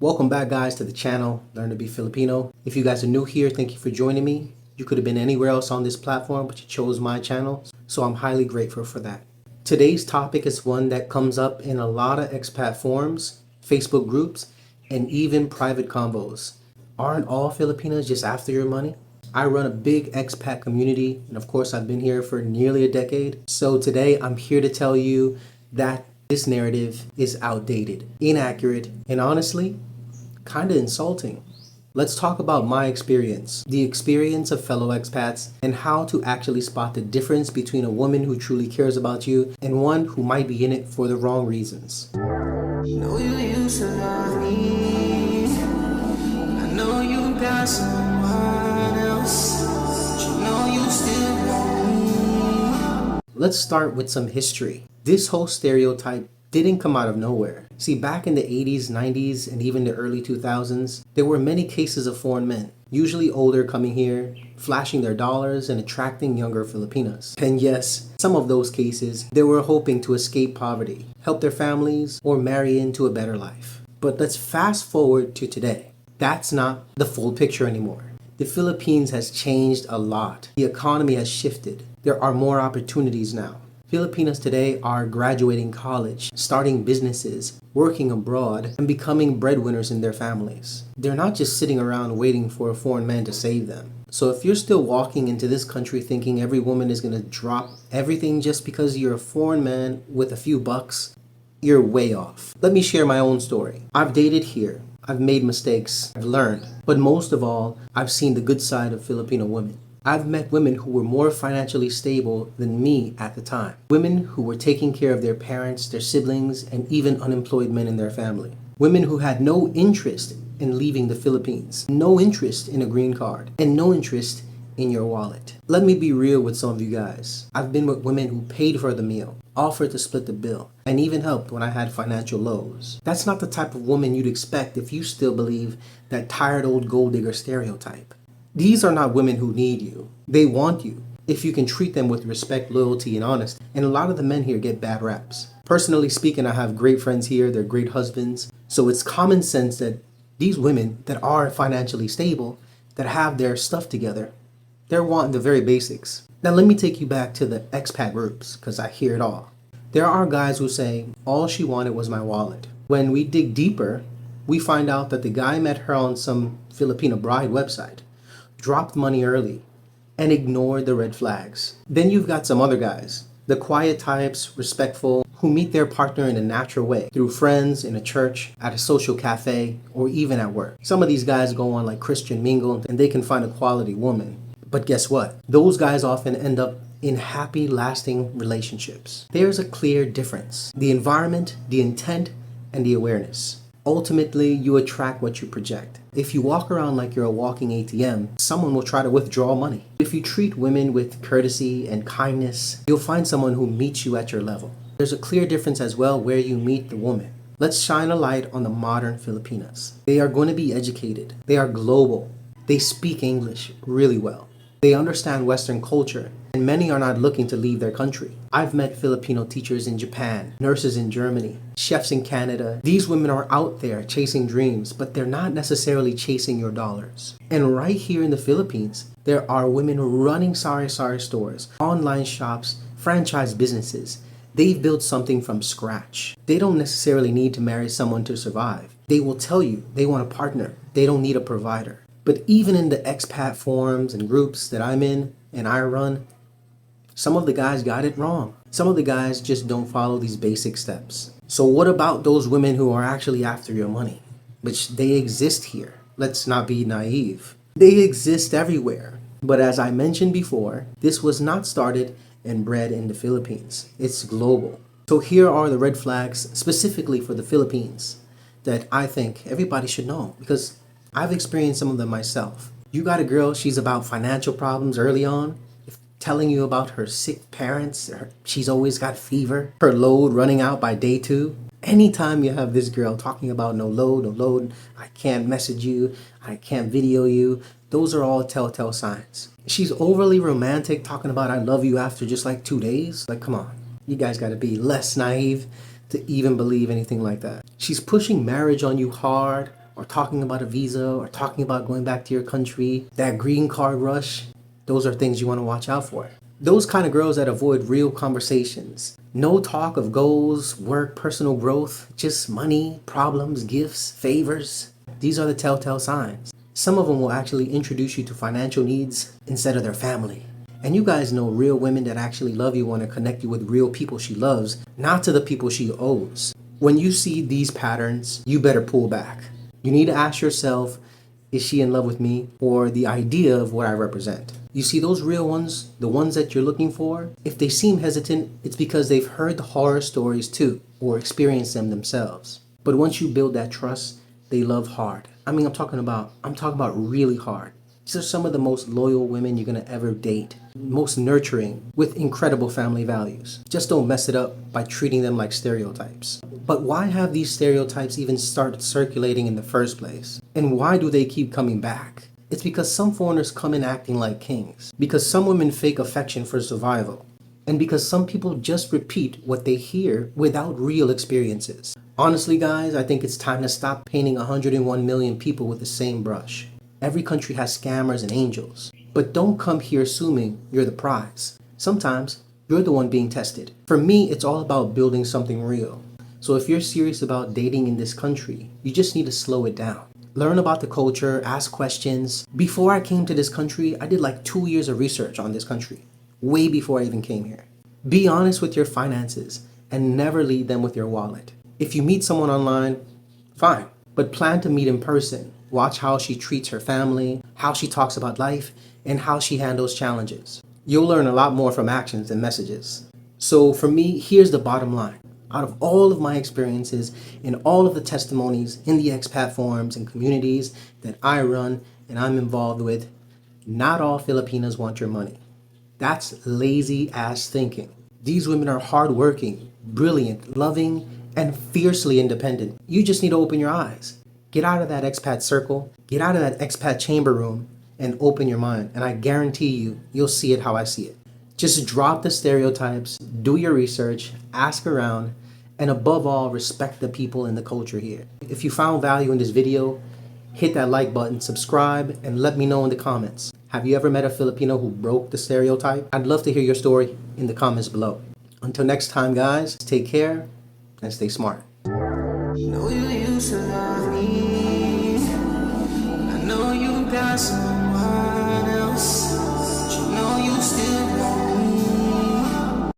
Welcome back, guys, to the channel, Learn to be Filipino. If you guys are new here, thank you for joining me. You could have been anywhere else on this platform, but you chose my channel, so I'm highly grateful for that. Today's topic is one that comes up in a lot of expat forums, Facebook groups, and even private convos. Aren't all Filipinos just after your money? I run a big expat community, and of course I've been here for nearly a decade. So today I'm here to tell you that this narrative is outdated, inaccurate, and honestly, kind of insulting. Let's talk about my experience, the experience of fellow expats, and how to actually spot the difference between a woman who truly cares about you and one who might be in it for the wrong reasons. Know you used to love me. I know you got someone else, but you know you still want me. Let's start with some history. This whole stereotype didn't come out of nowhere. See, back in the 80s, 90s, and even the early 2000s, there were many cases of foreign men, usually older, coming here, flashing their dollars and attracting younger Filipinas. And yes, some of those cases, they were hoping to escape poverty, help their families, or marry into a better life. But let's fast forward to today. That's not the full picture anymore. The Philippines has changed a lot. The economy has shifted. There are more opportunities now. Filipinos today are graduating college, starting businesses, working abroad, and becoming breadwinners in their families. They're not just sitting around waiting for a foreign man to save them. So if you're still walking into this country thinking every woman is going to drop everything just because you're a foreign man with a few bucks, you're way off. Let me share my own story. I've dated here. I've made mistakes. I've learned. But most of all, I've seen the good side of Filipino women. I've met women who were more financially stable than me at the time. Women who were taking care of their parents, their siblings, and even unemployed men in their family. Women who had no interest in leaving the Philippines, no interest in a green card, and no interest in your wallet. Let me be real with some of you guys. I've been with women who paid for the meal, offered to split the bill, and even helped when I had financial lows. That's not the type of woman you'd expect if you still believe that tired old gold digger stereotype. These are not women who need you. They want you, if you can treat them with respect, loyalty, and honesty. And a lot of the men here get bad raps. Personally speaking, I have great friends here. They're great husbands. So it's common sense that these women that are financially stable, that have their stuff together, they're wanting the very basics. Now let me take you back to the expat groups, because I hear it all. There are guys who say, all she wanted was my wallet. When we dig deeper, we find out that the guy met her on some Filipino bride website, dropped money early, and ignored the red flags. Then you've got some other guys, the quiet types, respectful, who meet their partner in a natural way, through friends, in a church, at a social cafe, or even at work. Some of these guys go on like Christian Mingle, and they can find a quality woman. But guess what? Those guys often end up in happy, lasting relationships. There's a clear difference. The environment, the intent, and the awareness. Ultimately, you attract what you project. If you walk around like you're a walking ATM, someone will try to withdraw money. If you treat women with courtesy and kindness, you'll find someone who meets you at your level. There's a clear difference as well where you meet the woman. Let's shine a light on the modern Filipinas. They are going to be educated. They are global. They speak English really well. They understand Western culture, and many are not looking to leave their country. I've met Filipino teachers in Japan, nurses in Germany, chefs in Canada. These women are out there chasing dreams, but they're not necessarily chasing your dollars. And right here in the Philippines, there are women running sari-sari stores, online shops, franchise businesses. They've built something from scratch. They don't necessarily need to marry someone to survive. They will tell you they want a partner. They don't need a provider. But even in the expat forums and groups that I'm in and I run, some of the guys got it wrong. Some of the guys just don't follow these basic steps. So what about those women who are actually after your money? Which they exist here. Let's not be naive. They exist everywhere. But as I mentioned before, this was not started and bred in the Philippines. It's global. So here are the red flags specifically for the Philippines that I think everybody should know, because I've experienced some of them myself. You got a girl, she's about financial problems early on, telling you about her sick parents, she's always got fever, her load running out by day 2. Anytime you have this girl talking about no load, I can't message you, I can't video you, those are all telltale signs. She's overly romantic, talking about I love you after just like 2 days. Like, come on, you guys gotta be less naive to even believe anything like that. She's pushing marriage on you hard, or talking about a visa or talking about going back to your country, that green card rush, those are things you want to watch out for. Those kind of girls that avoid real conversations. No talk of goals, work, personal growth, just money, problems, gifts, favors. These are the telltale signs. Some of them will actually introduce you to financial needs instead of their family. And you guys know real women that actually love you want to connect you with real people she loves, not to the people she owes. When you see these patterns, you better pull back. You need to ask yourself, is she in love with me or the idea of what I represent? You see those real ones, the ones that you're looking for, if they seem hesitant, it's because they've heard the horror stories too or experienced them themselves. But once you build that trust, they love hard. I'm talking about really hard. These are some of the most loyal women you're gonna ever date. Most nurturing, with incredible family values. Just don't mess it up by treating them like stereotypes. But why have these stereotypes even started circulating in the first place? And why do they keep coming back? It's because some foreigners come in acting like kings. Because some women fake affection for survival. And because some people just repeat what they hear without real experiences. Honestly, guys, I think it's time to stop painting 101 million people with the same brush. Every country has scammers and angels. But don't come here assuming you're the prize. Sometimes you're the one being tested. For me, it's all about building something real. So if you're serious about dating in this country, you just need to slow it down. Learn about the culture, ask questions. Before I came to this country, I did like 2 years of research on this country. Way before I even came here. Be honest with your finances and never lead them with your wallet. If you meet someone online, fine. But plan to meet in person. Watch how she treats her family, how she talks about life, and how she handles challenges. You'll learn a lot more from actions than messages. So for me, here's the bottom line. Out of all of my experiences and all of the testimonies in the expat forums and communities that I run and I'm involved with, not all Filipinas want your money. That's lazy ass thinking. These women are hardworking, brilliant, loving, and fiercely independent. You just need to open your eyes. Get out of that expat circle, get out of that expat chamber room, and open your mind. And I guarantee you, you'll see it how I see it. Just drop the stereotypes, do your research, ask around, and above all, respect the people and the culture here. If you found value in this video, hit that like button, subscribe, and let me know in the comments. Have you ever met a Filipino who broke the stereotype? I'd love to hear your story in the comments below. Until next time, guys, take care and stay smart. Know you used to love me. I know you got some